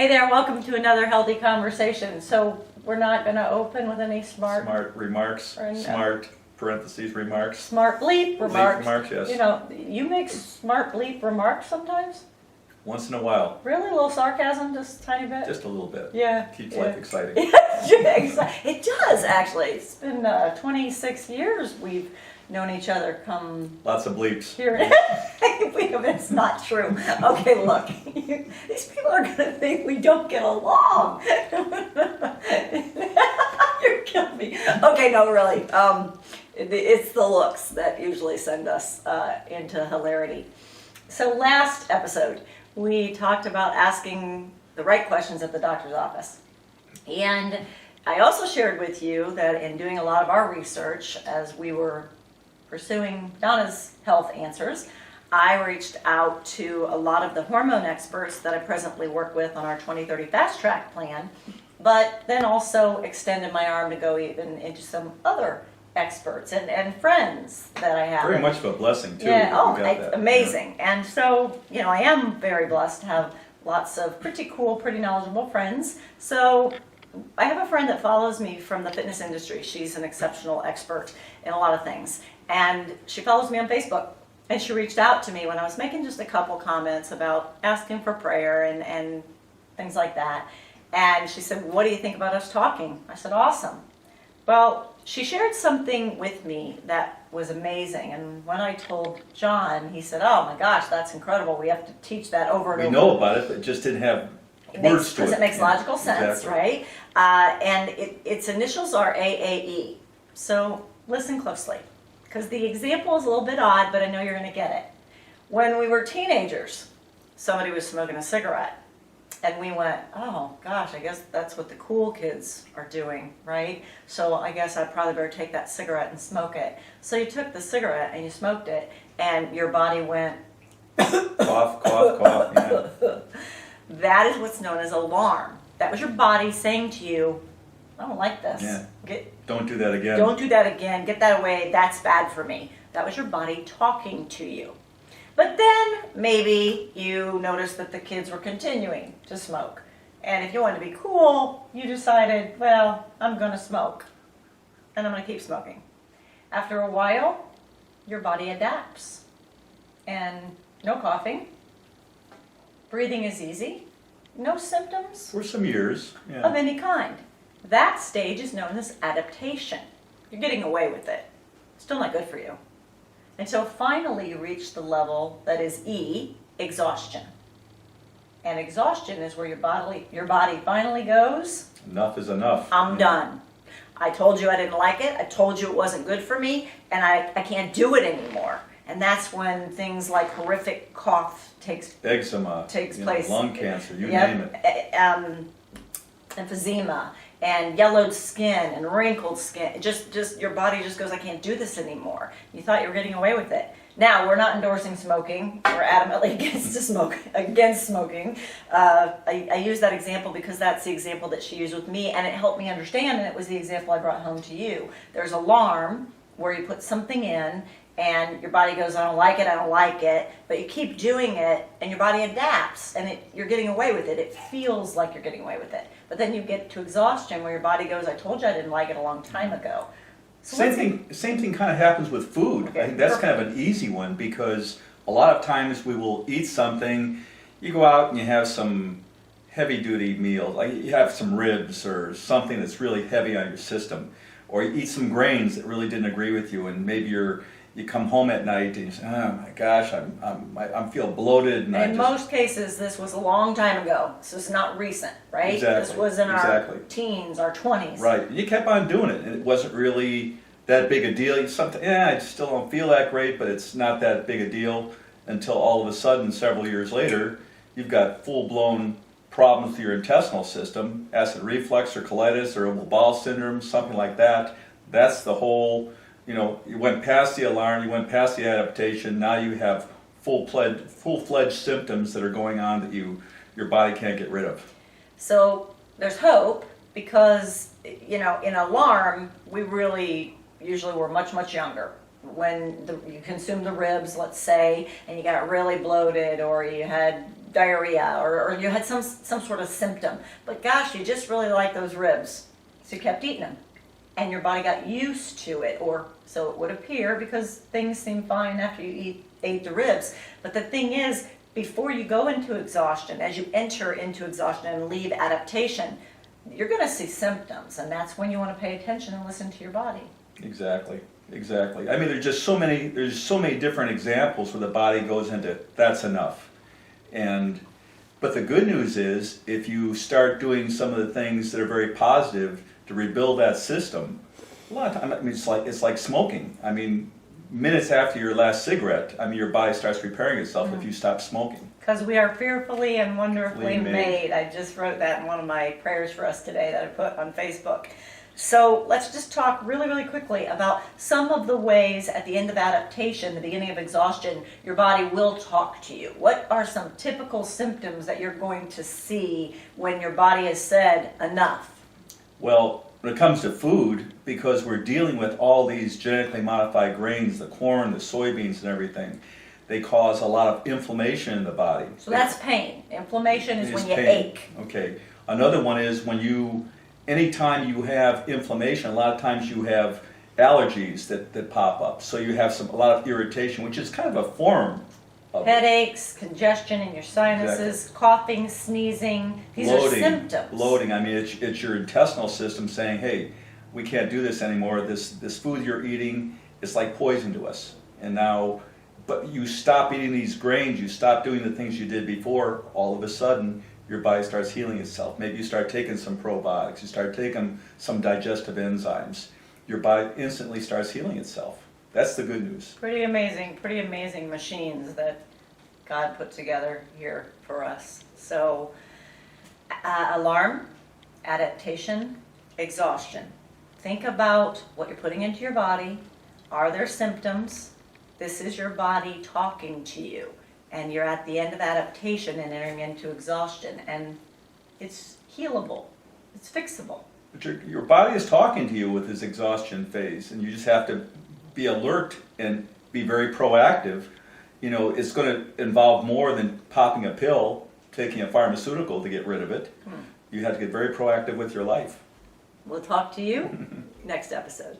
Hey there, welcome to another healthy conversation. So we're not going to open with any smart remarks, smart parentheses remarks. Smart bleep remarks. Bleep remarks, yes. You know, you make smart bleep remarks sometimes? Once in a while. Really? A little sarcasm, just a tiny bit? Just a little bit. Yeah. Keeps life exciting. It does, actually. It's been 26 years we've known each other. Lots of bleeps. Here. Wait a minute, it's not true. Okay, look. These people are going to think we don't get along. You're killing me. Okay, no, really. It's the looks that usually send us into hilarity. So last episode, we talked about asking the right questions at the doctor's office. And I also shared with you that in doing a lot of our research as we were pursuing Donna's health answers, I reached out to a lot of the hormone experts that I presently work with on our 2030 Fast Track plan, but then also extended my arm to go even into some other experts and friends that I have. Very much of a blessing, too. Yeah, amazing. Yeah. And so, I am very blessed to have lots of pretty cool, pretty knowledgeable friends. So I have a friend that follows me from the fitness industry. She's an exceptional expert in a lot of things. And she follows me on Facebook. And she reached out to me when I was making just a couple comments about asking for prayer and things like that. And she said, "What do you think about us talking?" I said, "Awesome." Well, she shared something with me that was amazing. And when I told John, he said, "Oh my gosh, that's incredible. We have to teach that over and over." We know about it, but it just didn't have words to it. Because it makes logical sense, exactly. Right? And its initials are AAE. So listen closely, because the example is a little bit odd, but I know you're going to get it. When we were teenagers, somebody was smoking a cigarette. And we went, "Oh gosh, I guess that's what the cool kids are doing, right? So I guess I probably better take that cigarette and smoke it." So you took the cigarette and you smoked it, and your body went cough, cough, cough. Yeah. That is what's known as alarm. That was your body saying to you, "I don't like this. Yeah. Don't do that again. Don't do that again. Get that away. That's bad for me." That was your body talking to you. But then maybe you noticed that the kids were continuing to smoke. And if you wanted to be cool, you decided, well, I'm going to smoke. And I'm going to keep smoking. After a while, your body adapts. And no coughing. Breathing is easy. No symptoms For some years. of Yeah. any kind. That stage is known as adaptation. You're getting away with it. Still not good for you. Until finally you reach the level that is E, exhaustion. And exhaustion is where your body finally goes, Enough is enough. "I'm done. I told you I didn't like it. I told you it wasn't good for me, and I can't do it anymore." And that's when things like horrific cough takes Eczema. place. Lung cancer, you name it. Emphysema and yellowed skin and wrinkled skin. Just your body just goes, "I can't do this anymore." You thought you were getting away with it. Now, we're not endorsing smoking. We're adamantly against smoking. I use that example because that's the example that she used with me, and it helped me understand, and it was the example I brought home to you. There's alarm where you put something in, and your body goes, "I don't like it, I don't like it," but you keep doing it, and your body adapts, and you're getting away with it. It feels like you're getting away with it. But then you get to exhaustion where your body goes, "I told you I didn't like it a long time ago." So Same thing kind of happens with food. Okay, I think that's perfect. kind of an easy one because a lot of times we will eat something, you go out and you have some heavy-duty meal, like you have some ribs or something that's really heavy on your system, or you eat some grains that really didn't agree with you, and maybe you come home at night and you say, "Oh my gosh, I feel bloated." And in most cases, this was a long time ago. This is not recent, right? Exactly, This was in exactly. our teens, our 20s. Right, and you kept on doing it, and it wasn't really that big a deal. I still don't feel that great, but it's not that big a deal until all of a sudden, several years later, you've got full-blown problems with your intestinal system, acid reflux or colitis or irritable bowel syndrome, something like that. That's the whole, you went past the alarm, you went past the adaptation, now you have full-fledged symptoms that are going on that your body can't get rid of. So there's hope because, in alarm, we really usually were much, much younger. when you consume the ribs, let's say, and you got really bloated, or you had diarrhea, or you had some sort of symptom. But gosh, you just really like those ribs, so you kept eating them, and your body got used to it, or so it would appear, because things seem fine after you ate the ribs. But the thing is, before you go into exhaustion, as you enter into exhaustion and leave adaptation, you're going to see symptoms, and that's when you want to pay attention and listen to your body. Exactly. I mean, there's so many different examples where the body goes into, that's enough. But the good news is, if you start doing some of the things that are very positive to rebuild that system, a lot of times, I mean, it's like smoking. I mean, minutes after your last cigarette, I mean, your body starts repairing itself if you stop smoking. Because we are fearfully and wonderfully Made. made. I just wrote that in one of my prayers for us today that I put on Facebook. So let's just talk really, really quickly about some of the ways at the end of adaptation, the beginning of exhaustion, your body will talk to you. What are some typical symptoms that you're going to see when your body has said enough? Well, when it comes to food, because we're dealing with all these genetically modified grains, the corn, the soybeans and everything, they cause a lot of inflammation in the body. So that's pain. Inflammation is when you pain. ache. Okay. Another one is anytime you have inflammation, a lot of times you have allergies that pop up. So you have a lot of irritation, which is kind of a form of Headaches, congestion in your sinuses, coughing, sneezing. These are symptoms. Bloating. I mean, it's your intestinal system saying, hey, we can't do this anymore. This food you're eating is like poison to us. And now, but you stop eating these grains, you stop doing the things you did before, all of a sudden, your body starts healing itself. Maybe you start taking some probiotics, you start taking some digestive enzymes. Your body instantly starts healing itself. That's the good news. Pretty amazing machines that God put together here for us. So, alarm, adaptation, exhaustion. Think about what you're putting into your body. Are there symptoms? This is your body talking to you. And you're at the end of adaptation and entering into exhaustion. And it's healable. It's fixable. But your body is talking to you with this exhaustion phase, and you just have to be alert and be very proactive. You know, it's going to involve more than popping a pill, taking a pharmaceutical to get rid of it. You have to get very proactive with your life. We'll talk to you next episode.